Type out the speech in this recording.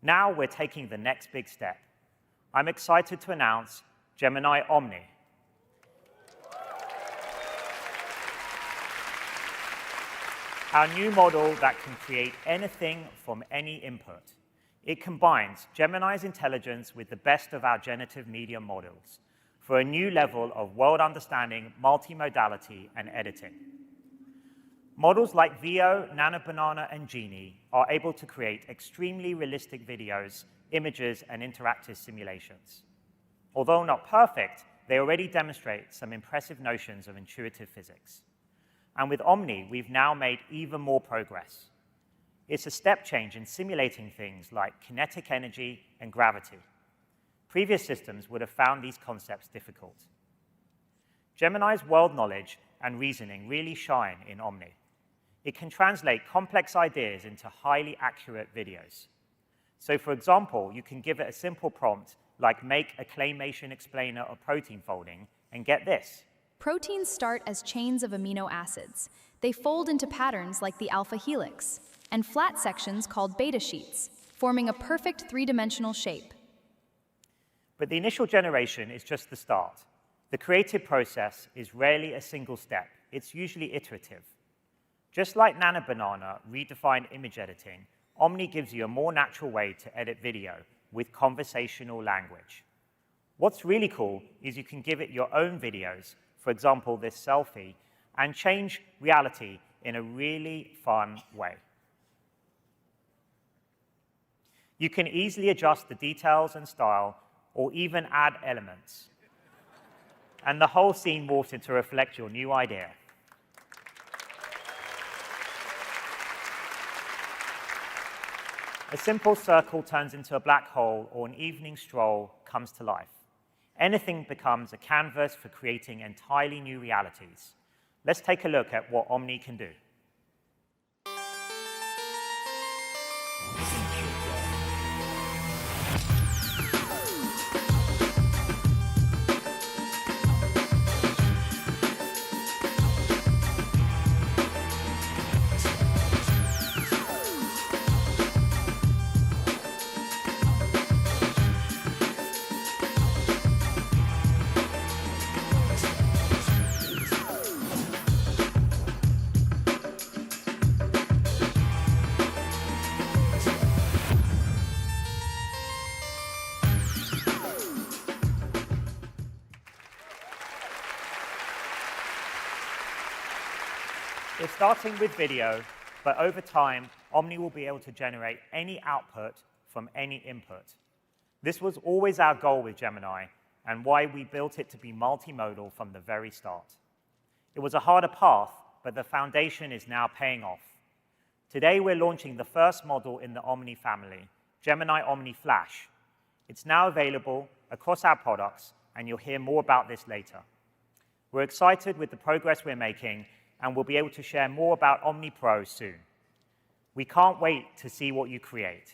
Now we're taking the next big step. I'm excited to announce Gemini Omni. Our new model that can create anything from any input. It combines Gemini's intelligence with the best of our generative media models for a new level of world understanding, multimodality, and editing. Models like Veo, Nanobanana, and Genie are able to create extremely realistic videos, images, and interactive simulations. Although not perfect, they already demonstrate some impressive notions of intuitive physics. And with Omni, we've now made even more progress. It's a step change in simulating things like kinetic energy and gravity. Previous systems would have found these concepts difficult. Gemini's world knowledge and reasoning really shine in Omni. It can translate complex ideas into highly accurate videos. So for example, you can give it a simple prompt like make a Claymation explainer of protein folding, and get this. Proteins start as chains of amino acids. They fold into patterns like the alpha helix, and flat sections called beta sheets, forming a perfect three-dimensional shape. But the initial generation is just the start. The creative process is rarely a single step. It's usually iterative. Just like Nanobanana redefined image editing, Omni gives you a more natural way to edit video with conversational language. What's really cool is you can give it your own videos, for example, this selfie, and change reality in a really fun way. You can easily adjust the details and style, or even add elements. And the whole scene morphs in to reflect your new idea. A simple circle turns into a black hole, or an evening stroll comes to life. Anything becomes a canvas for creating entirely new realities. Let's take a look at what Omni can do. It's starting with video, but over time, Omni will be able to generate any output from any input. This was always our goal with Gemini, and why we built it to be multimodal from the very start. It was a harder path, but the foundation is now paying off. Today, we're launching the first model in the Omni family, Gemini Omni Flash. It's now available across our products, and you'll hear more about this later. We're excited with the progress we're making, and we'll be able to share more about Omni Pro soon. We can't wait to see what you create.